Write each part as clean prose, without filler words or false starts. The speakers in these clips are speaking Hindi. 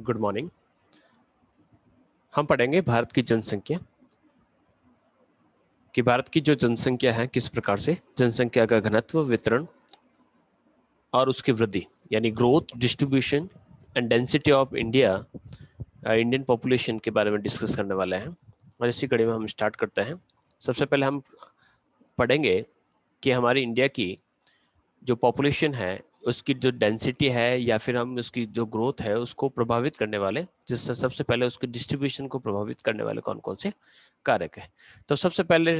Good morning. हम पढ़ेंगे भारत की जनसंख्या कि भारत की जो जनसंख्या है किस प्रकार से जनसंख्या का घनत्व, वितरण और उसकी वृद्धि यानी growth, distribution and density of India, Indian population के बारे में डिस्कस करने वाले हैं। और इसी कड़ी में हम स्टार्ट करते हैं। सबसे पहले हम पढ़ेंगे कि हमारी इंडिया की जो पॉपुलेशन है उसकी जो डेंसिटी है या फिर हम उसकी जो ग्रोथ है उसको प्रभावित करने वाले, जिससे सबसे पहले उसके डिस्ट्रीब्यूशन को प्रभावित करने वाले कौन कौन से कारक है। तो सबसे पहले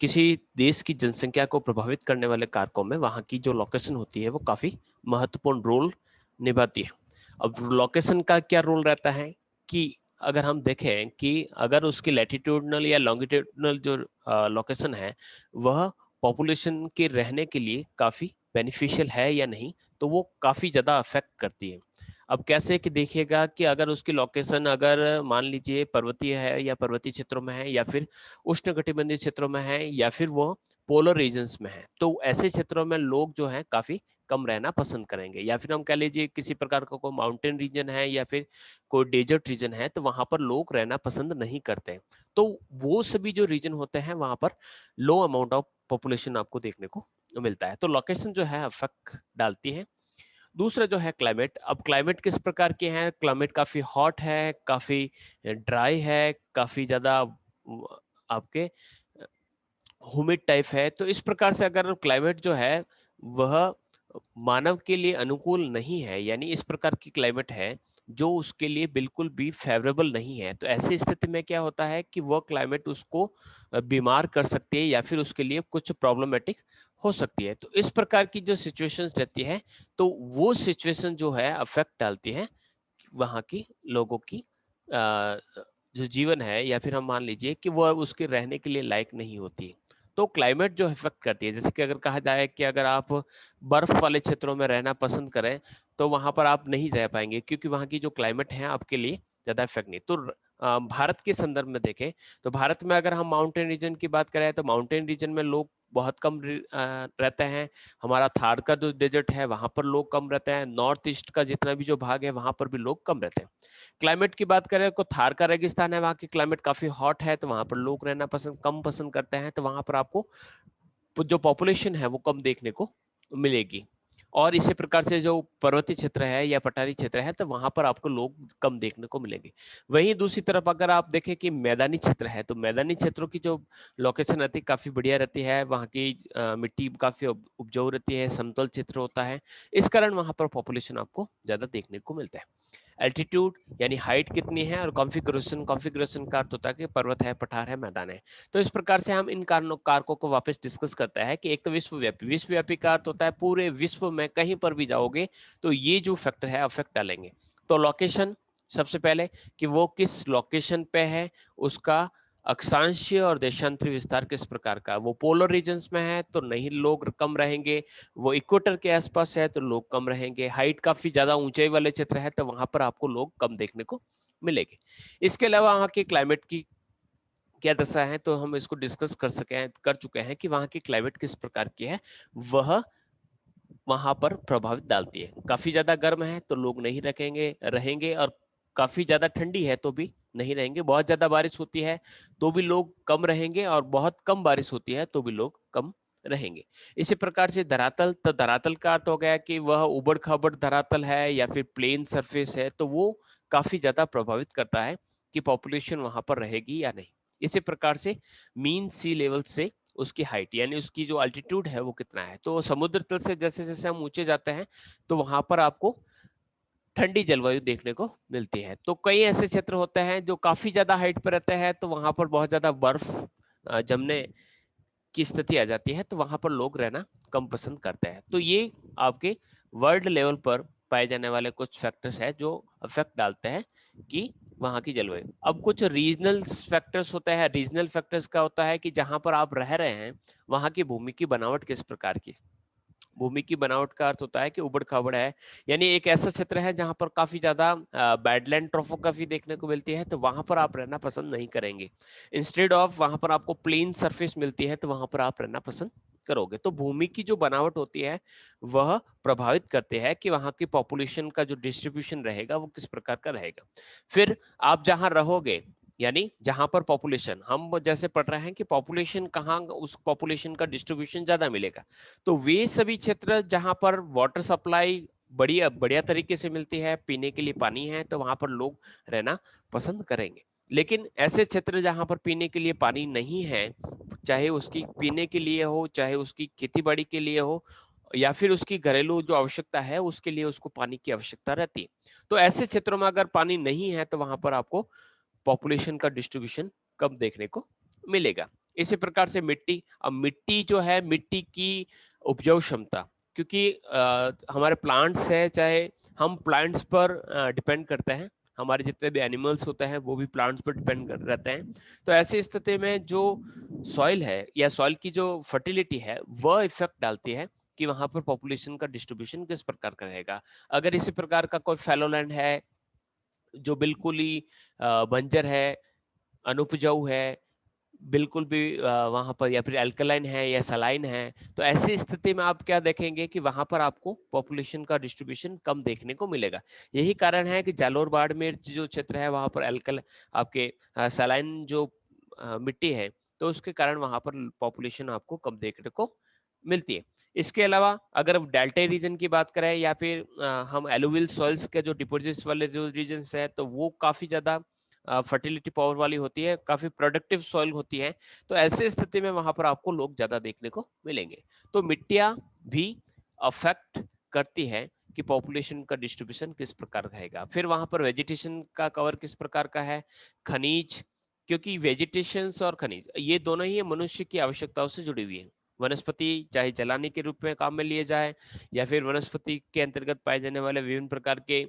किसी देश की जनसंख्या को प्रभावित करने वाले कारकों में वहां की जो लोकेशन होती है वो काफी महत्वपूर्ण रोल निभाती है। अब लोकेशन का क्या रोल रहता है कि अगर हम देखें कि अगर उसकी लैटिट्यूडनल या लॉन्गिट्यूडनल जो लोकेशन है वह पॉपुलेशन के रहने के लिए काफी बेनिफिशियल है या नहीं, तो वो काफी ज्यादा अफेक्ट करती है। अब कैसे कि देखिएगा कि अगर उसकी लोकेशन अगर मान लीजिए पर्वतीय है या पर्वतीय क्षेत्रों में है या फिर उष्णकटिबंधीय क्षेत्रों में है या फिर वो पोलर रीजन्स में है, तो ऐसे क्षेत्रों में लोग जो है काफी कम रहना पसंद करेंगे। या फिर हम कह लीजिए किसी प्रकार का कोई माउंटेन रीजन है या फिर कोई डेजर्ट रीजन है, तो वहां पर लोग रहना पसंद नहीं करते हैं। तो वो सभी जो रीजन होते हैं वहां पर लो अमाउंट ऑफ पॉपुलेशन आपको देखने को मिलता है। तो लोकेशन जो है अफेक्ट डालती है। दूसरा जो है क्लाइमेट। अब क्लाइमेट किस प्रकार के हैं? क्लाइमेट काफी हॉट है, काफी ड्राई है, काफी ज्यादा आपके ह्यूमिड टाइप है। तो इस प्रकार से अगर क्लाइमेट जो है वह मानव के लिए अनुकूल नहीं है, यानी इस प्रकार की क्लाइमेट है जो उसके लिए बिल्कुल भी फेवरेबल नहीं है, तो ऐसी स्थिति में क्या होता है कि वह क्लाइमेट उसको बीमार कर सकती है या फिर उसके लिए कुछ प्रॉब्लमेटिक हो सकती है। तो इस प्रकार की जो सिचुएशंस रहती है, तो वो सिचुएशन जो है अफेक्ट डालती है वहां की लोगों की जो जीवन है, या फिर हम मान लीजिए कि वो उसके रहने के लिए लायक नहीं होती। तो क्लाइमेट जो इफेक्ट करती है, जैसे कि अगर कहा जाए कि अगर आप बर्फ वाले क्षेत्रों में रहना पसंद करें तो वहां पर आप नहीं रह पाएंगे, क्योंकि वहां की जो क्लाइमेट है आपके लिए ज्यादा इफेक्ट नहीं। तो भारत के संदर्भ में देखें तो भारत में अगर हम माउंटेन रीजन की बात करें तो माउंटेन रीजन में लोग बहुत कम रहते हैं। हमारा थार का जो डेजर्ट है वहां पर लोग कम रहते हैं। नॉर्थ ईस्ट का जितना भी जो भाग है वहां पर भी लोग कम रहते हैं। क्लाइमेट की बात करें तो थार का रेगिस्तान है, वहाँ की क्लाइमेट काफी हॉट है, तो वहां पर लोग रहना कम पसंद करते हैं। तो वहां पर आपको जो पॉपुलेशन है वो कम देखने को मिलेगी। और इसी प्रकार से जो पर्वतीय क्षेत्र है या पठारी क्षेत्र है तो वहां पर आपको लोग कम देखने को मिलेंगे। वहीं दूसरी तरफ अगर आप देखें कि मैदानी क्षेत्र है, तो मैदानी क्षेत्रों की जो लोकेशन रहती है काफी बढ़िया रहती है। वहाँ की मिट्टी काफी उपजाऊ रहती है, समतल क्षेत्र होता है, इस कारण वहां पर पॉपुलेशन आपको ज्यादा देखने को मिलता है। एल्टीट्यूड यानी हाइट कितनी है, और कॉन्फ़िगरेशन, कॉन्फ़िगरेशन का अर्थ होता है कि पर्वत है, पठार है, मैदान है। तो इस प्रकार से हम इन कारणों कारकों को वापस डिस्कस करते हैं कि एक तो विश्वव्यापी। विश्वव्यापी का अर्थ होता है पूरे विश्व में कहीं पर भी जाओगे तो ये जो फैक्टर है अफेक्ट डालेंगे। तो लोकेशन सबसे पहले कि वो किस लोकेशन पे है, उसका अक्षांशीय और देशांतरी विस्तार किस प्रकार का। वो पोलर रीजन्स में है तो नहीं, लोग कम रहेंगे। वो इक्वेटर के आसपास है तो लोग कम रहेंगे। हाइट काफी ज्यादा ऊंचाई वाले क्षेत्र है तो वहां पर आपको लोग कम देखने को मिलेंगे। इसके अलावा वहां के क्लाइमेट की क्या दशा है, तो हम इसको डिस्कस कर चुके हैं कि वहां की क्लाइमेट किस प्रकार की है, वह वहां पर प्रभावित डालती है। काफी ज्यादा गर्म है तो लोग नहीं रहेंगे, और काफी ज्यादा ठंडी है तो भी नहीं रहेंगे। बहुत ज्यादा बारिश होती है तो भी लोग कम रहेंगे, और बहुत कम बारिश होती है तो भी लोग कम रहेंगे। इसी प्रकार से धरातल, तो धरातल का अर्थ हो गया कि वह उबड़ खाबड़ धरातल है या फिर प्लेन सरफेस है, तो वो काफी ज्यादा प्रभावित करता है कि पॉपुलेशन वहां पर रहेगी या नहीं। इसी प्रकार से मीन सी लेवल से उसकी हाइट यानी उसकी जो अल्टीट्यूड है वो कितना है। तो समुद्र तल से जैसे जैसे हम ऊंचे जाते हैं तो वहां पर आपको ठंडी जलवायु देखने को मिलती है। तो कई ऐसे क्षेत्र होते हैं जो काफी ज्यादा हाइट पर रहते हैं, तो वहां पर बहुत ज्यादा बर्फ जमने की स्थिति आ जाती है, तो वहां पर लोग रहना कम पसंद करते हैं। तो ये आपके वर्ल्ड लेवल पर पाए जाने वाले कुछ फैक्टर्स है जो इफेक्ट डालते हैं कि वहां की जलवायु। अब कुछ रीजनल फैक्टर्स होते हैं। रीजनल फैक्टर्स का होता है कि जहां पर आप रह रहे हैं वहां की भूमि की बनावट किस प्रकार की। भूमि की बनावट का अर्थ होता है कि उबड़ खाबड़ है, यानी एक ऐसा क्षेत्र है जहां पर काफी ज्यादा बैडलैंड ट्रोफोग्राफी देखने को मिलती है, तो वहां पर आप रहना पसंद नहीं करेंगे। इंस्टेड ऑफ वहां पर आपको प्लेन सरफेस मिलती है तो वहां पर आप रहना पसंद करोगे तो भूमि की जो बनावट होती है वह प्रभावित करते हैं कि वहां की पॉपुलेशन का जो डिस्ट्रीब्यूशन रहेगा वो किस प्रकार का रहेगा। फिर आप जहां रहोगे यानी जहां पर पॉपुलेशन, हम जैसे पढ़ रहे हैं कि पॉपुलेशन कहाँ, उस पॉपुलेशन का डिस्ट्रीब्यूशन ज्यादा मिलेगा, तो वे सभी क्षेत्र जहां पर वाटर सप्लाई बढ़िया बढ़िया तरीके से मिलती है, पीने के लिए पानी है, तो वहां पर लोग रहना पसंद करेंगे। लेकिन ऐसे क्षेत्र जहां पर पीने के लिए पानी नहीं है, चाहे उसकी पीने के लिए हो, चाहे उसकी खेती बाड़ी के लिए हो, या फिर उसकी घरेलू जो आवश्यकता है उसके लिए उसको पानी की आवश्यकता रहती है, तो ऐसे क्षेत्रों में अगर पानी नहीं है तो वहां पर आपको पॉपुलेशन का डिस्ट्रीब्यूशन कम देखने को मिलेगा। इसी प्रकार से मिट्टी, अब मिट्टी जो है, मिट्टी की उपजाऊ क्षमता, क्योंकि हमारे प्लांट्स है, चाहे हम प्लांट्स पर डिपेंड करते हैं, हमारे जितने भी एनिमल्स होते हैं वो भी प्लांट्स पर डिपेंड कर रहते हैं, तो ऐसी स्थिति में जो सॉइल है या सॉइल की जो फर्टिलिटी है वह इफेक्ट डालती है कि वहां पर पॉपुलेशन का डिस्ट्रीब्यूशन किस प्रकार का रहेगा। अगर इसी प्रकार का कोई फैलो लैंड है जो बिल्कुल ही बंजर है, अनुपजाऊ है, बिल्कुल भी वहां पर, या फिर अल्कलाइन है या सलाइन है, तो ऐसी स्थिति में आप क्या देखेंगे कि वहां पर आपको पॉपुलेशन का डिस्ट्रीब्यूशन कम देखने को मिलेगा। यही कारण है कि जालोर बाड़मेर जो क्षेत्र है वहां पर अल्कल आपके सलाइन जो मिट्टी है, तो उसके कारण वहां पर पॉपुलेशन आपको कम देखने को मिलती है। इसके अलावा अगर डेल्टा रीजन की बात करें या फिर हम एलुवियल सॉइल्स के जो डिपोजिट्स वाले जो रीजन है, तो वो काफी ज्यादा फर्टिलिटी पावर वाली होती है, काफी प्रोडक्टिव सॉइल होती है, तो ऐसे स्थिति में वहां पर आपको लोग ज्यादा देखने को मिलेंगे। तो मिट्टियां भी अफेक्ट करती है कि पॉपुलेशन का डिस्ट्रीब्यूशन किस प्रकार रहेगा। फिर वहां पर वेजिटेशन का कवर किस प्रकार का है, खनिज, क्योंकि वेजिटेशन और खनिज ये दोनों ही मनुष्य की आवश्यकताओं से जुड़ी हुई है। वनस्पति चाहे जलाने के रूप में काम में लिए जाए, या फिर वनस्पति के अंतर्गत पाए जाने वाले विभिन्न प्रकार के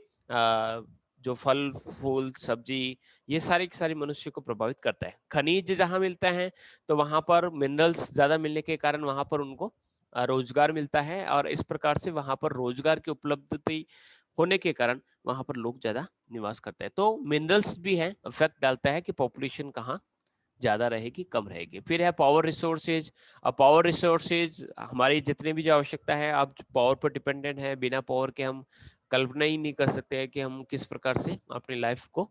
जो फल फूल सब्जी, ये सारी की सारी मनुष्य को प्रभावित करता है। खनिज जहां मिलते हैं तो वहां पर मिनरल्स ज्यादा मिलने के कारण वहां पर उनको रोजगार मिलता है, और इस प्रकार से वहां पर रोजगार की उपलब्धि होने के कारण वहां पर लोग ज्यादा निवास करते हैं। तो मिनरल्स भी है, इफेक्ट डालता है कि पॉपुलेशन कहाँ ज्यादा रहेगी कम रहेगी। फिर है पावर रिसोर्सेज। अब पावर रिसोर्सेज हमारी जितनी भी जो आवश्यकता है, आप पावर पर डिपेंडेंट है, बिना पावर के हम कल्पना ही नहीं कर सकते हैं कि हम किस प्रकार से अपनी लाइफ को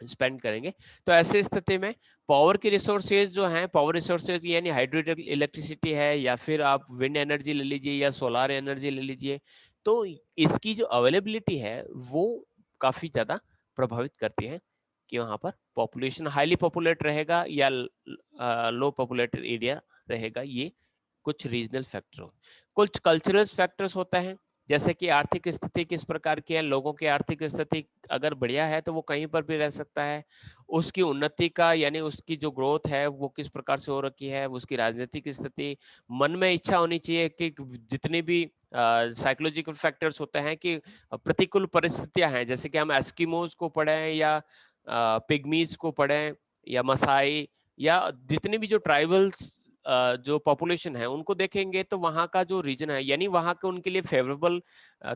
स्पेंड करेंगे। तो ऐसे स्थिति में पावर के रिसोर्सेज जो हैं, पावर रिसोर्सेज यानी हाइड्रो इलेक्ट्रिसिटी है, या फिर आप विंड एनर्जी ले लीजिए या सोलर एनर्जी ले लीजिए, तो इसकी जो अवेलेबिलिटी है वो काफी ज्यादा प्रभावित करती है कि वहां पर पॉपुलेशन हाईली पॉपुलेट रहेगा या लो पॉपुलेटेड एरिया रहेगा। ये कुछ रीजनल फैक्टर हो, कुछ कल्चरल फैक्टर्स होता है, जैसे कि आर्थिक स्थिति किस प्रकार की है, लोगों की आर्थिक स्थिति अगर बढ़िया है तो वो कहीं पर भी रह सकता है, उसकी उन्नति का यानी उसकी जो ग्रोथ है वो किस प्रकार से हो रखी है, उसकी राजनीतिक स्थिति, मन में इच्छा होनी चाहिए कि जितनी भी साइकोलॉजिकल फैक्टर्स होते हैं कि प्रतिकूल परिस्थितियां हैं, जैसे कि हम एस्किमोज को पढ़ें या पिग्मीज को पढ़ें या मसाई, या जितनी भी जो ट्राइबल्स जो पॉपुलेशन है उनको देखेंगे, तो वहां का जो रीजन है यानी वहां के उनके लिए फेवरेबल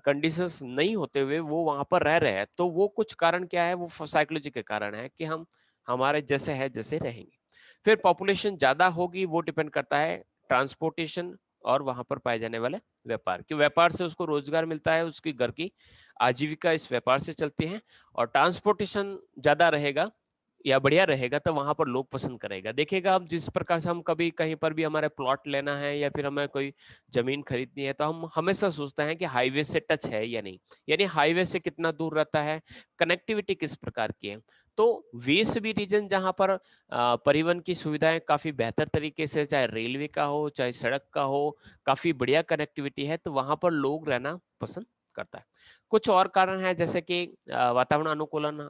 कंडीशंस नहीं होते हुए वो वहां पर रह रहे हैं, तो वो कुछ कारण क्या है, वो साइकोलॉजी के कारण है कि हम हमारे जैसे है जैसे रहेंगे। फिर पॉपुलेशन ज्यादा होगी वो डिपेंड करता है ट्रांसपोर्टेशन और वहां पर पाए जाने वाले व्यापार, कि व्यापार से उसको रोजगार मिलता है, उसकी घर की आजीविका इस व्यापार से चलती है, और ट्रांसपोर्टेशन ज्यादा रहेगा या बढ़िया रहेगा तो वहां पर लोग पसंद करेगा। देखिएगा अब जिस प्रकार से हम कभी कहीं पर भी हमारे प्लॉट लेना है या फिर हमें कोई जमीन खरीदनी है, तो हम हमेशा सोचते हैं कि हाईवे से टच है या नहीं, यानी हाईवे से कितना दूर रहता है, कनेक्टिविटी किस प्रकार की है। तो वे सभी रीजन जहां पर परिवहन की सुविधाएं काफी बेहतर तरीके से, चाहे रेलवे का हो चाहे सड़क का हो, काफी बढ़िया कनेक्टिविटी है, तो वहां पर लोग रहना पसंद करता है। कुछ और कारण है जैसे कि वातावरण अनुकूलन,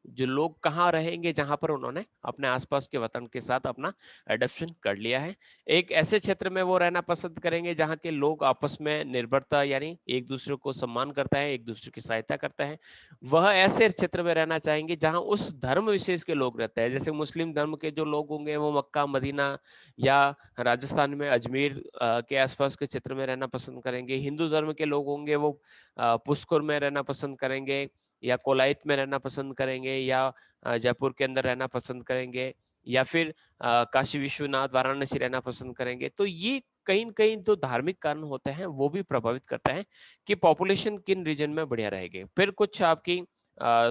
जो लोग कहाँ रहेंगे जहां पर उन्होंने अपने आसपास के वतन के साथ अपना एडप्शन कर लिया है। एक ऐसे क्षेत्र में वो रहना पसंद करेंगे जहां के लोग आपस में निर्भरता यानी एक दूसरे को सम्मान करता है, एक दूसरे की सहायता करता है। वह ऐसे क्षेत्र में रहना चाहेंगे जहां उस धर्म विशेष के लोग रहते हैं, जैसे मुस्लिम धर्म के जो लोग होंगे वो मक्का मदीना या राजस्थान में अजमेर के आसपास के क्षेत्र में रहना पसंद करेंगे। हिंदू धर्म के लोग होंगे वो पुष्कर में रहना पसंद करेंगे, या कोलायत में रहना पसंद करेंगे, या जयपुर के अंदर रहना पसंद करेंगे, या फिर काशी विश्वनाथ, वाराणसी रहना पसंद करेंगे। तो ये कहीं न कहीं जो धार्मिक कारण होते हैं वो भी प्रभावित करता है कि पॉपुलेशन किन रीजन में बढ़िया रहेगी। फिर कुछ आपकी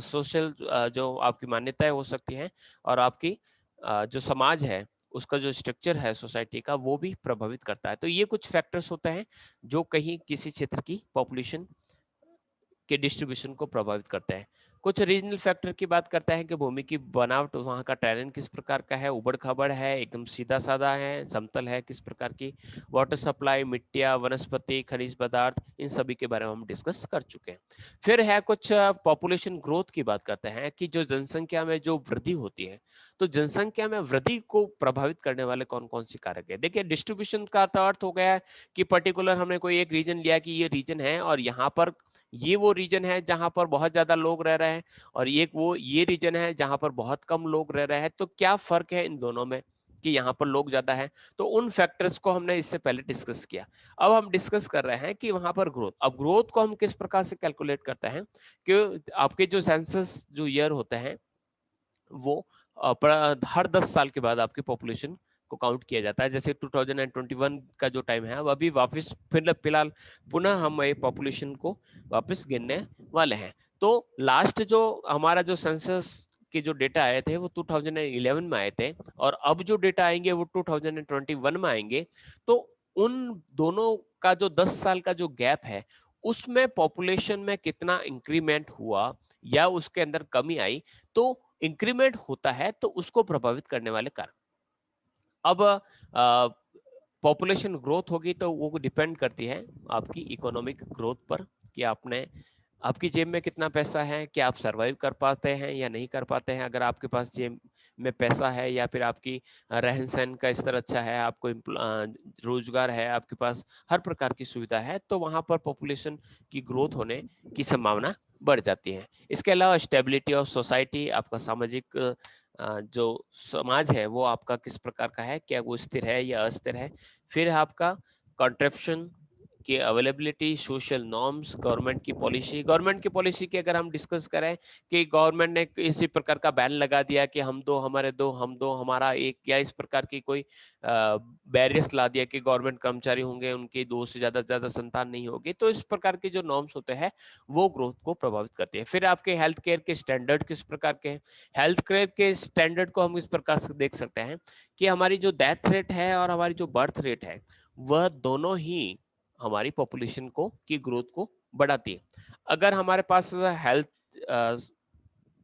सोशल जो आपकी मान्यताएं हो सकती हैं, और आपकी जो समाज है उसका जो स्ट्रक्चर है सोसाइटी का, वो भी प्रभावित करता है। तो ये कुछ फैक्टर्स होते हैं जो कहीं किसी क्षेत्र की पॉपुलेशन के डिस्ट्रीब्यूशन को प्रभावित करते हैं। कुछ रीजनल फैक्टर की बात करते हैं कि भूमि की बनावट, वहाँ का टेरेन किस प्रकार का है, उबड़-खाबड़ है, एकदम सीधा-साधा है, समतल है, किस प्रकार की वाटर सप्लाई, मिट्टियाँ, वनस्पति, खनिज पदार्थ, इन सभी के बारे में हम डिस्कस कर चुके हैं। फिर है कुछ पॉपुलेशन ग्रोथ की बात करते हैं कि जो जनसंख्या में जो वृद्धि होती है, तो जनसंख्या में वृद्धि को प्रभावित करने वाले कौन-कौन से कारक है। देखिए, डिस्ट्रीब्यूशन का तो अर्थ हो गया है कि पर्टिकुलर हमने कोई एक रीजन लिया कि ये रीजन है और यहाँ पर ये वो रीजन है जहां पर बहुत ज्यादा लोग रह रहे हैं, और ये रीजन है जहां पर बहुत कम लोग रह रहे हैं। तो क्या फर्क है इन दोनों में कि यहाँ पर लोग ज्यादा हैं? तो उन फैक्टर्स को हमने इससे पहले डिस्कस किया। अब हम डिस्कस कर रहे हैं कि वहां पर ग्रोथ, अब ग्रोथ को हम किस प्रकार से कैलकुलेट करते हैं कि आपके जो सेंसस जो ईयर होते हैं वो हर 10 साल के बाद आपकी पॉपुलेशन को काउंट किया जाता है। जैसे 2021 का जो टाइम है, अब अभी वापस फिर फिलहाल पुनः हम पॉपुलेशन को वापस गिनने वाले हैं। तो लास्ट जो हमारा जो सेंसस के जो डेटा आए थे वो 2011 में आए थे, और अब जो डेटा आएंगे वो 2021 में आएंगे। तो उन दोनों का जो 10 साल का जो गैप है, उसमें पॉपुलेशन में कितना इंक्रीमेंट हुआ या उसके अंदर कमी आई, तो इंक्रीमेंट होता है तो उसको प्रभावित करने वाले कारण। अब पॉपुलेशन ग्रोथ होगी तो वो डिपेंड करती है आपकी इकोनॉमिक ग्रोथ पर, कि आपने आपकी जेब में कितना पैसा है, क्या आप सरवाइव कर पाते हैं या नहीं कर पाते हैं। अगर आपके पास जेब में पैसा है, या फिर आपकी रहन सहन का स्तर अच्छा है, आपको रोजगार है, आपके पास हर प्रकार की सुविधा है, तो वहां पर पॉपुलेशन की ग्रोथ होने की संभावना बढ़ जाती है। इसके अलावा स्टेबिलिटी ऑफ सोसाइटी, आपका सामाजिक जो समाज है वो आपका किस प्रकार का है, क्या वो स्थिर है या अस्थिर है। फिर आपका कॉन्ट्रप्शन की अवेलेबिलिटी, सोशल नॉर्म्स, गवर्नमेंट की पॉलिसी की अगर हम डिस्कस करें कि गवर्नमेंट ने इसी प्रकार का बैन लगा दिया कि हम दो हमारे दो, हम दो हमारा एक, या इस प्रकार की कोई बैरियर्स ला दिया कि गवर्नमेंट कर्मचारी होंगे उनकी दो से ज्यादा संतान नहीं होगी, तो इस प्रकार के जो नॉर्म्स होते हैं वो ग्रोथ को प्रभावित करते हैं। फिर आपके हेल्थ केयर के स्टैंडर्ड किस प्रकार के हैं। हेल्थ केयर के स्टैंडर्ड को हम इस प्रकार से देख सकते हैं कि हमारी जो डेथ रेट है और हमारी जो बर्थ रेट है, वह दोनों ही हमारी पॉपुलेशन को की ग्रोथ को बढ़ाती है। अगर हमारे पास हेल्थ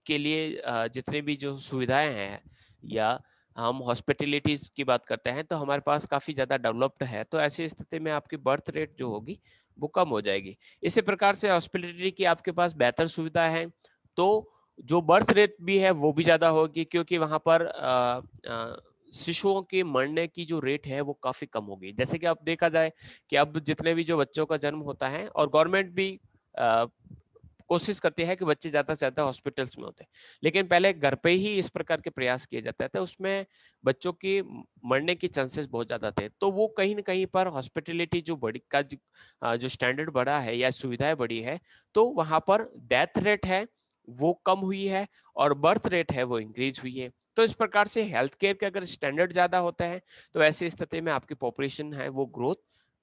के लिए जितने भी जो सुविधाएं हैं, या हम हॉस्पिटलिटीज की बात करते हैं, तो हमारे पास काफी ज्यादा डेवलप्ड है, तो ऐसी स्थिति में आपकी बर्थ रेट जो होगी वो कम हो जाएगी। इसी प्रकार से हॉस्पिटलिटी की आपके पास बेहतर सुविधा है, तो जो बर्थ रेट भी है वो भी ज्यादा होगी, क्योंकि वहां पर शिशुओं के मरने की जो रेट है वो काफी कम होगी। जैसे कि अब देखा जाए कि अब जितने भी जो बच्चों का जन्म होता है, और गवर्नमेंट भी कोशिश करती है कि बच्चे ज्यादा से ज्यादा हॉस्पिटल्स में होते हैं, लेकिन पहले घर पे ही इस प्रकार के प्रयास किए जाते थे, उसमें बच्चों की मरने की चांसेस बहुत ज्यादा थे। तो वो कहीं ना कहीं पर हॉस्पिटलिटी जो बड़ी का जो स्टैंडर्ड बढ़ा है या सुविधाएं बढ़ी है, तो वहां पर डेथ रेट है वो कम हुई है, और बर्थ रेट है वो इंक्रीज हुई है। तो इस प्रकार से हेल्थ केयर के अगर स्टैंडर्ड ज्यादा होता है, तो ऐसी स्थिति में आपकी पॉपुलेशन है वो ग्रोथ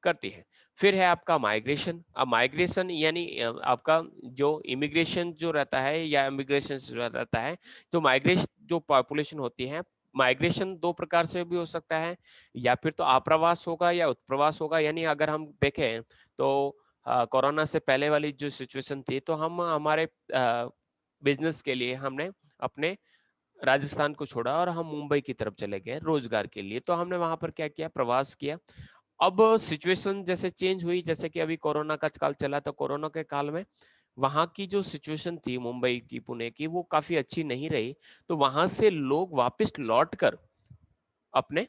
करती है। फिर है आपका माइग्रेशन। अब माइग्रेशन यानी आपका जो इमिग्रेशन जो रहता है या इमिग्रेशन जो रहता है, तो माइग्रेशन जो पॉपुलेशन होती है, माइग्रेशन दो प्रकार से भी हो सकता है, या फिर तो आप्रवास होगा या उत्प्रवास होगा। यानी अगर हम देखें तो कोरोना से पहले वाली जो सिचुएशन थी, तो हम हमारे बिजनेस के लिए हमने अपने राजस्थान को छोड़ा और हम मुंबई की तरफ चले गए रोजगार के लिए। तो हमने वहां पर क्या किया, प्रवास किया। अब सिचुएशन जैसे चेंज हुई, जैसे कि अभी कोरोना का काल चला, तो कोरोना के काल में वहां की जो सिचुएशन थी मुंबई की, पुणे की, वो काफी अच्छी नहीं रही। तो वहां से लोग वापस लौट कर अपने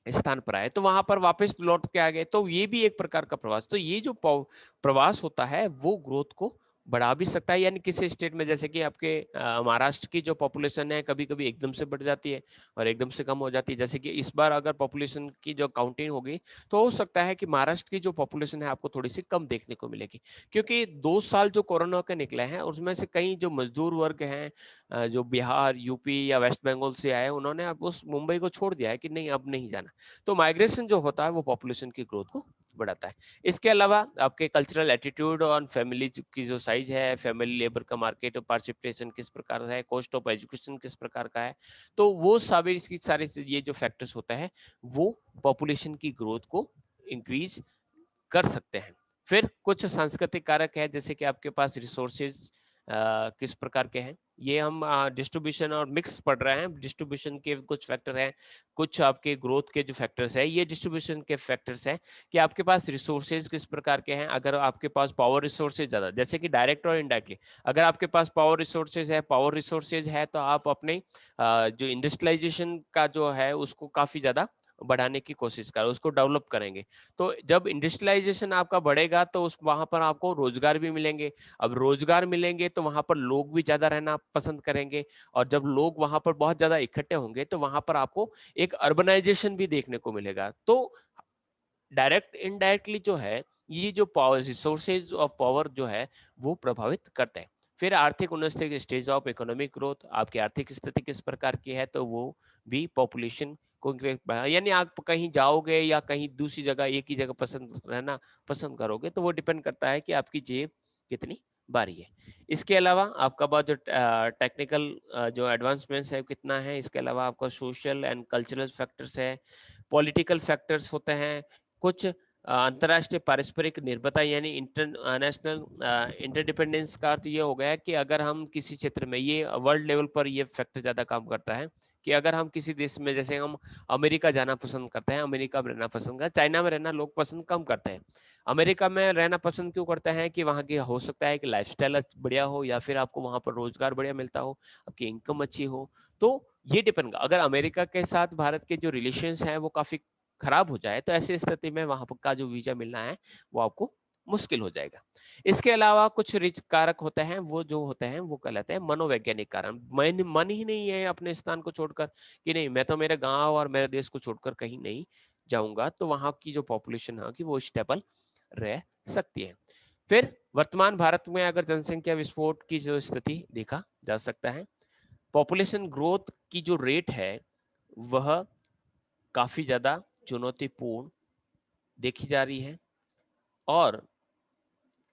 स्थान पर आए, तो वहां पर वापस लौट के आ गए। तो ये भी एक प्रकार का प्रवास। तो ये जो प्रवास होता है वो ग्रोथ को बढ़ा भी सकता है, यानी किसी स्टेट में जैसे कि आपके महाराष्ट्र की जो पॉपुलेशन है कभी कभी एकदम से बढ़ जाती है और एकदम से कम हो जाती है। जैसे कि इस बार अगर पॉपुलेशन की जो काउंटिंग होगी तो हो सकता है कि महाराष्ट्र की जो पॉपुलेशन है आपको थोड़ी सी कम देखने को मिलेगी, क्योंकि 2 साल जो कोरोना के निकले हैं उसमें से कई जो मजदूर वर्ग हैं जो बिहार, यूपी या वेस्ट बंगाल से आए, उन्होंने अब उस मुंबई को छोड़ दिया है कि नहीं अब नहीं जाना। तो माइग्रेशन जो होता है वो पॉपुलेशन की ग्रोथ को बढ़ाता है। इसके अलावा आपके कल्चरल एटीट्यूड और फैमिली की जो साइज है, फैमिली लेबर का मार्केट पार्टिसिपेशन किस प्रकार का है, कॉस्ट ऑफ एजुकेशन किस प्रकार का है, तो वो सभी इसकी सारे ये जो फैक्टर्स होता है वो पॉपुलेशन की ग्रोथ को इंक्रीज कर सकते हैं। फिर कुछ सांस्कृतिक कारक है, जैसे कि आपके पास रिसोर्सेज किस प्रकार के हैं, ये हम डिस्ट्रीब्यूशन और मिक्स पढ़ रहे हैं। डिस्ट्रीब्यूशन के कुछ फैक्टर हैं, कुछ आपके ग्रोथ के जो फैक्टर्स है, ये डिस्ट्रीब्यूशन के फैक्टर्स हैं कि आपके पास रिसोर्सेज किस प्रकार के हैं। अगर आपके पास पावर रिसोर्सेज ज्यादा, जैसे कि डायरेक्ट और इनडायरेक्टली, अगर आपके पास पावर रिसोर्सेज है तो आप अपने जो इंडस्ट्रियलाइजेशन का जो है उसको काफी ज्यादा बढ़ाने की कोशिश करें, उसको डेवलप करेंगे। तो जब इंडस्ट्रियलाइजेशन आपका बढ़ेगा तो उस वहां पर आपको रोजगार भी मिलेंगे। अब रोजगार मिलेंगे तो वहां पर लोग भी ज्यादा रहना पसंद करेंगे, और जब लोग वहां पर बहुत ज्यादा इकट्ठे होंगे तो वहां पर आपको एक अर्बनाइजेशन भी देखने को मिलेगा। तो डायरेक्ट इनडायरेक्टली जो है, ये जो पावर रिसोर्सेज ऑफ पावर जो है वो प्रभावित करते हैं। फिर आर्थिक उन्नति के स्टेज ऑफ इकोनॉमिक ग्रोथ, आपकी आर्थिक स्थिति किस प्रकार की है, तो वो भी पॉपुलेशन को यानी आप कहीं जाओगे या कहीं दूसरी जगह एक ही जगह पसंद रहना पसंद करोगे, तो वो डिपेंड करता है कि आपकी जेब कितनी भारी है। इसके अलावा आपका बहुत जो टेक्निकल जो एडवांसमेंट्स है कितना है, इसके अलावा आपका सोशल एंड कल्चरल फैक्टर्स है, पॉलिटिकल फैक्टर्स होते हैं, कुछ अंतरराष्ट्रीय पारस्परिक निर्भरता यानी इंटरनेशनल इंटरडिपेंडेंस का अर्थ ये हो गया कि अगर हम किसी क्षेत्र में, ये वर्ल्ड लेवल पर ये फैक्टर ज्यादा काम करता है कि अगर हम किसी देश में, जैसे हम अमेरिका जाना पसंद करते हैं, अमेरिका में रहना पसंद करते हैं, चाइना में रहना लोग पसंद कम करते हैं। अमेरिका में रहना पसंद क्यों करते हैं कि वहाँ की हो सकता है कि लाइफस्टाइल बढ़िया हो, या फिर आपको वहाँ पर रोजगार बढ़िया मिलता हो, आपकी इनकम अच्छी हो। तो ये डिपेंड, अगर अमेरिका के साथ भारत के जो रिलेशंस हैं वो काफी खराब हो जाए तो ऐसी स्थिति में वहां का जो वीजा मिलना है वो आपको मुश्किल हो जाएगा। इसके अलावा कुछ रिच कारक होते हैं, वो जो होते हैं वो कहलाते हैं मनोवैज्ञानिक कारण। मन ही नहीं है अपने स्थान को छोड़कर कि नहीं मैं तो मेरे गांव और मेरे देश को छोड़कर कहीं नहीं जाऊंगा, तो वहां की जो पॉपुलेशन है कि वो स्टेबल रह सकती है। फिर वर्तमान भारत में अगर जनसंख्या विस्फोट की जो स्थिति देखा जा सकता है, पॉपुलेशन ग्रोथ की जो रेट है वह काफी ज्यादा चुनौतीपूर्ण देखी जा रही है। और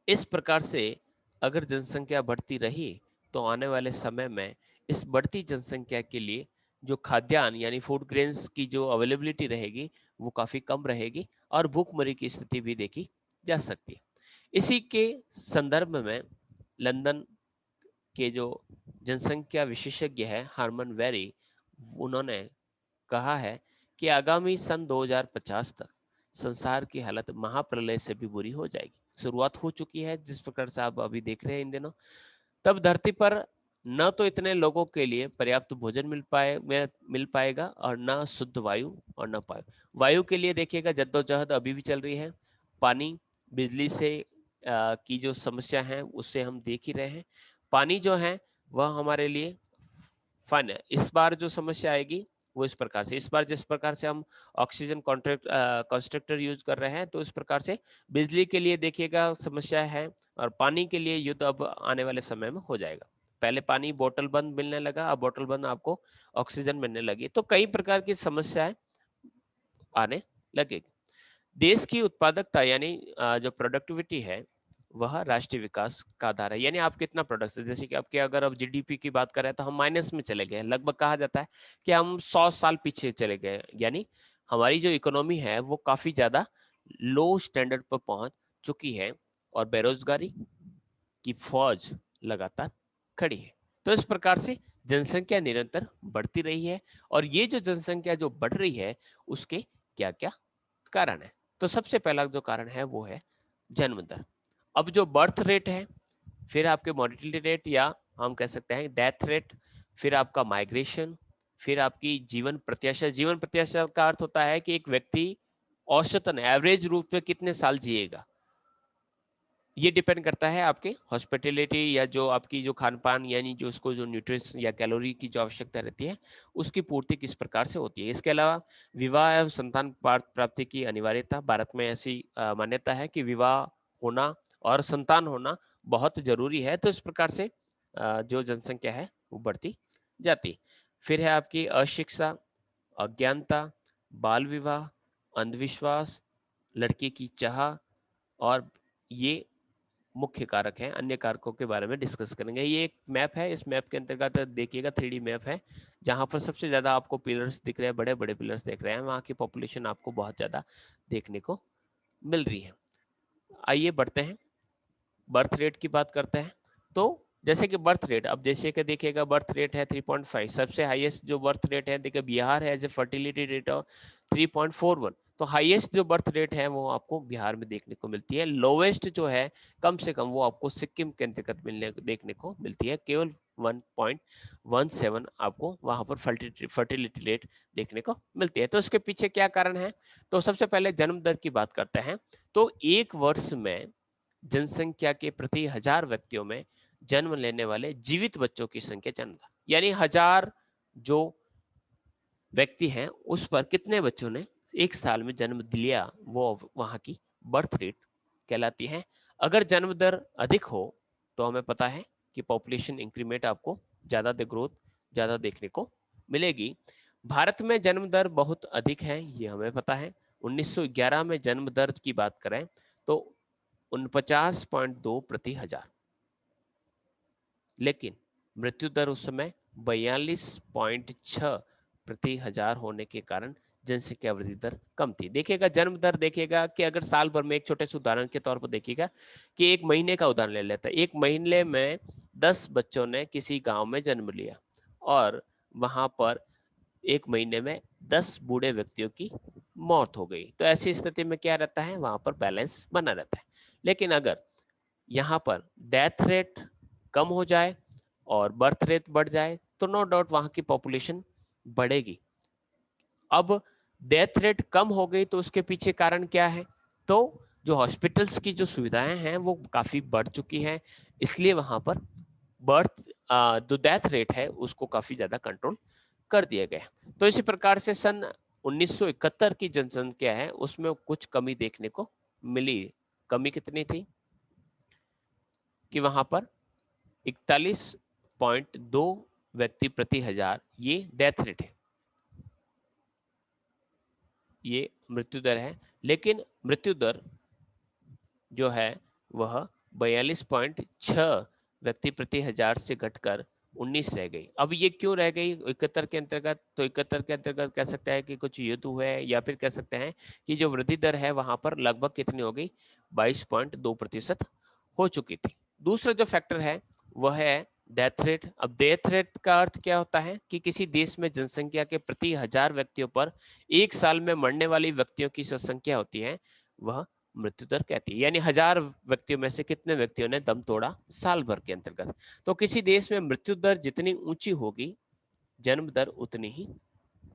इस प्रकार से अगर जनसंख्या बढ़ती रही तो आने वाले समय में इस बढ़ती जनसंख्या के लिए जो खाद्यान्न यानी फूड ग्रेन्स की जो अवेलेबिलिटी रहेगी वो काफी कम रहेगी, और भूखमरी की स्थिति भी देखी जा सकती है। इसी के संदर्भ में लंदन के जो जनसंख्या विशेषज्ञ है हार्मन वेरी, उन्होंने कहा है कि आगामी सन 2050 तक संसार की हालत महाप्रलय से भी बुरी हो जाएगी। शुरुआत हो चुकी है, जिस प्रकार से आप अभी देख रहे हैं इन दिनों। तब धरती पर न तो इतने लोगों के लिए पर्याप्त भोजन मिल पाएगा, और न शुद्ध वायु, और न वायु के लिए देखिएगा जद्दोजहद अभी भी चल रही है। पानी, बिजली से की जो समस्या है उससे हम देख ही रहे हैं। पानी जो है वह हमारे लिए फन है। इस बार जो समस्या आएगी वो इस प्रकार से, इस बार जिस प्रकार से हम ऑक्सीजन कॉन्ट्रैक्ट कंस्ट्रक्टर यूज कर रहे हैं, तो इस प्रकार से बिजली के लिए देखिएगा समस्या है, और पानी के लिए युद्ध अब आने वाले समय में हो जाएगा। पहले पानी बोतल बंद मिलने लगा, अब बोतल बंद आपको ऑक्सीजन मिलने लगी, तो कई प्रकार की समस्याएं आने लगेगी। देश की उत्पादकता यानी जो प्रोडक्टिविटी है वह राष्ट्रीय विकास का आधार है। यानी आप कितना प्रोडक्ट, जैसे कि आपके अगर अब जीडीपी की बात करें तो हम माइनस में चले गए, लगभग कहा जाता है कि हम 100 साल पीछे चले गए। यानी हमारी जो इकोनॉमी है वो काफी ज्यादा लो स्टैंडर्ड पर पहुंच चुकी है, और बेरोजगारी की फौज लगातार खड़ी है। तो इस प्रकार से जनसंख्या निरंतर बढ़ती रही है, और ये जो जनसंख्या जो बढ़ रही है उसके क्या क्या कारण है। तो सबसे पहला जो कारण है वो है जन्म दर। अब जो बर्थ रेट है, फिर आपके मोर्टेलिटी रेट या हम कह सकते हैं डेथ रेट, फिर आपका माइग्रेशन, फिर आपकी जीवन प्रत्याशा। जीवन प्रत्याशा का अर्थ होता है कि एक व्यक्ति औसतन एवरेज रूप में कितने साल जिएगा। ये डिपेंड करता है आपके हॉस्पिटैलिटी या जो आपकी जो खान पान यानी जो उसको जो न्यूट्रिशन या कैलोरी की जो आवश्यकता रहती है उसकी पूर्ति किस प्रकार से होती है। इसके अलावा विवाह एवं संतान प्राप्ति की अनिवार्यता, भारत में ऐसी मान्यता है कि विवाह होना और संतान होना बहुत जरूरी है, तो इस प्रकार से जो जनसंख्या है वो बढ़ती जाती। फिर है आपकी अशिक्षा, अज्ञानता, बाल विवाह, अंधविश्वास, लड़की की चाह, और ये मुख्य कारक हैं। अन्य कारकों के बारे में डिस्कस करेंगे। ये एक मैप है, इस मैप के अंतर्गत देखिएगा 3D मैप है, जहां पर सबसे ज्यादा आपको पिलर्स दिख रहे हैं, बड़े बड़े पिलर्स दिख रहे हैं, वहां की पॉपुलेशन आपको बहुत ज्यादा देखने को मिल रही है। आइए बढ़ते हैं, बर्थ रेट की बात करते हैं। तो जैसे कि बर्थ रेट, अब जैसे कि देखिएगा बर्थ रेट है 3.5, सबसे हाईएस्ट जो बर्थ रेट है देखिए बिहार है, as a fertility rate of 3.41, तो हाईएस्ट जो बर्थ रेट है वो आपको बिहार में देखने को मिलती है। लोवेस्ट जो है कम से कम वो आपको सिक्किम के अंतर्गत मिलने देखने को मिलती है, केवल 1.17 आपको वहां पर फर्टिलिटी रेट देखने को मिलती है। तो इसके पीछे क्या कारण है? तो सबसे पहले जन्म दर की बात करते हैं। तो एक वर्ष में जनसंख्या के प्रति 1000 व्यक्तियों में जन्म लेने वाले जीवित बच्चों की संख्या जन्म, यानी 1000 जो व्यक्ति हैं उस पर कितने बच्चों ने एक साल में जन्म लिया, वो वहां की बर्थ रेट कहलाती है। अगर जन्म दर अधिक हो तो हमें पता है कि पॉपुलेशन इंक्रीमेंट आपको ज्यादा ग्रोथ ज्यादा देखने को मिलेगी। भारत में जन्म दर बहुत अधिक है, ये हमें पता है। 1911 में जन्म दर की बात करें तो 49.2 प्रति हजार, लेकिन मृत्यु दर उस समय 42.6 प्रति हजार होने के कारण जनसंख्या वृद्धि दर कम थी। देखिएगा जन्म दर, देखिएगा कि अगर साल भर में, एक छोटे से उदाहरण के तौर पर देखिएगा कि एक महीने का उदाहरण ले लेता है, एक महीने में 10 बच्चों ने किसी गांव में जन्म लिया और वहां पर एक महीने में 10 बूढ़े व्यक्तियों की मौत हो गई, तो ऐसी स्थिति में क्या रहता है, वहां पर बैलेंस बना रहता है। लेकिन अगर यहाँ पर डेथ रेट कम हो जाए और बर्थ रेट बढ़ जाए तो नो डाउट वहां की पॉपुलेशन बढ़ेगी। अब डेथ रेट कम हो गई तो उसके पीछे कारण क्या है? तो जो हॉस्पिटल्स की जो सुविधाएं हैं वो काफी बढ़ चुकी हैं, इसलिए वहां पर बर्थ जो डेथ रेट है उसको काफी ज्यादा कंट्रोल कर दिया गया। तो इसी प्रकार से सन 1971 की जनसंख्या है उसमें कुछ कमी देखने को मिली। कमी कितनी थी कि वहां पर 41.2 व्यक्ति प्रति हजार ये डेथ रेट है, ये मृत्यु दर है। लेकिन मृत्यु दर जो है वह 42.6 व्यक्ति प्रति हजार से घटकर 19 रह गई। अब ये क्यों रह गई 71 के अंतर्गत? तो 71 के अंतर्गत कह सकते हैं कि कुछ युद्ध हुए या फिर कह सकते हैं कि जो वृद्धि दर है वहां पर लगभग कितनी हो गई, 22.2% हो चुकी थी। दूसरा जो फैक्टर है वह है डेथ रेट। अब डेथ रेट का अर्थ क्या होता है कि किसी देश में जनसंख्या के प्रति 1000 व्यक्तियों पर एक साल में मरने वाली व्यक्तियों की जो संख्या होती है वह मृत्यु दर कहती है, यानी 1000 व्यक्तियों में से कितने व्यक्तियों ने दम तोड़ा साल भर के अंतर्गत। तो किसी देश में मृत्यु दर जितनी ऊंची होगी जन्म दर उतनी ही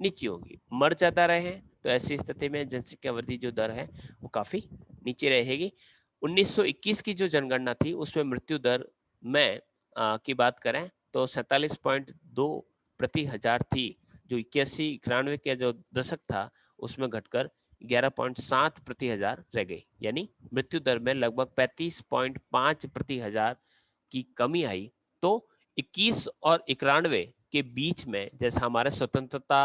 नीचे होगी। मर ज्यादा रहे हैं तो ऐसी स्थिति में जनसंख्या वृद्धि जो दर है वो काफी नीचे रहेगी। 1921 की जो जनगणना थी उसमें मृत्यु दर में की बात करें तो 47.2 प्रति हजार थी, जो 81-91 के जो दशक था उसमें घटकर 11.7 प्रति हजार रह गई, यानी मृत्यु दर में लगभग 35.5 प्रति हजार की कमी आई। तो 21 और 91 के बीच में जैसे हमारे स्वतंत्रता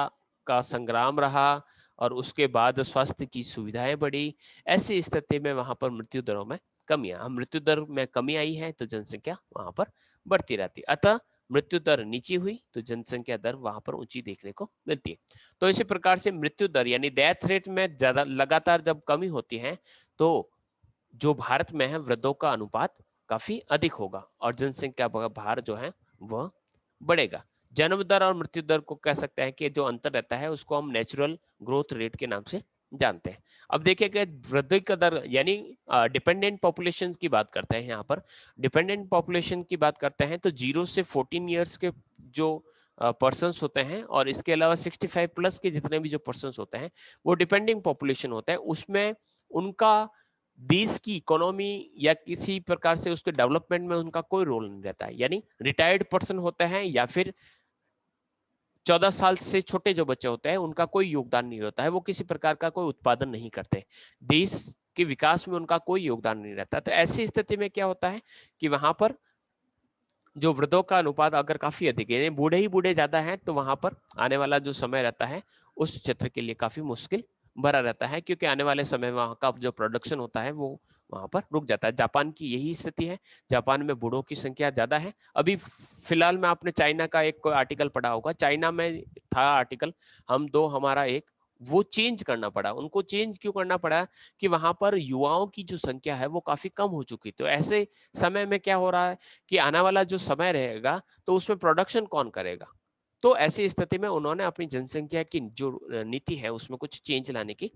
का संग्राम रहा और उसके बाद स्वास्थ्य की सुविधाएं बढ़ी, ऐसी स्थिति में वहां पर मृत्यु दरों में कमी आई। मृत्यु दर में कमी आई है तो जनसंख्या वहां पर बढ़ती रहती, अतः मृत्यु दर नीची हुई तो जनसंख्या दर वहां पर ऊंची देखने को मिलती है। तो इसी प्रकार से मृत्यु दर यानी डेथ रेट में ज्यादा लगातार जब कमी होती है तो जो भारत में है वृद्धों का अनुपात काफी अधिक होगा और जनसंख्या भार जो है वह बढ़ेगा। जन्म दर और मृत्यु दर को कह सकते हैं कि जो अंतर रहता है उसको हम नेचुरल ग्रोथ रेट के नाम से जानते हैं। अब देखिए कि वृद्धि का दर यानी डिपेंडेंट पॉपुलेशन की बात करते हैं, यहाँ पर डिपेंडेंट पॉपुलेशन की बात करते हैं तो 0 से 14 ईयर्स के जो पर्सन्स होते हैं और इसके अलावा 65 प्लस के जितने भी जो पर्सन्स होते हैं वो डिपेंडिंग पॉपुलेशन होता है, उसमें उनका देश की इकोनॉमी या किसी प्रकार से उसके डेवलपमेंट में उनका कोई रोल नहीं रहता है। यानी रिटायर्ड पर्सन होते हैं या फिर 14 साल से छोटे जो बच्चे होते हैं उनका कोई योगदान नहीं होता है, वो किसी प्रकार का कोई उत्पादन नहीं करते, देश के विकास में उनका कोई योगदान नहीं रहता। तो ऐसी स्थिति में क्या होता है कि वहां पर जो वृद्धों का अनुपात अगर काफी अधिक है, बूढ़े ही बूढ़े ज्यादा हैं, तो वहां पर आने वाला जो समय रहता है उस क्षेत्र के लिए काफी मुश्किल भरा रहता है, क्योंकि आने वाले समय में वहां का जो प्रोडक्शन होता है वो वहां पर रुक जाता है। जापान की यही स्थिति है, जापान में बूढ़ों की संख्या ज्यादा है। अभी फिलहाल में आपने चाइना का एक कोई आर्टिकल पढ़ा होगा, चाइना में था आर्टिकल, हम दो हमारा एक, वो चेंज करना पड़ा उनको। चेंज क्यों करना पड़ा? कि वहां पर युवाओं की जो संख्या है वो काफी कम हो चुकी। तो ऐसे समय में क्या हो रहा है कि आने वाला जो समय रहेगा तो उसमें प्रोडक्शन कौन करेगा। तो ऐसी स्थिति में उन्होंने अपनी जनसंख्या की जो नीति है उसमें कुछ चेंज लाने की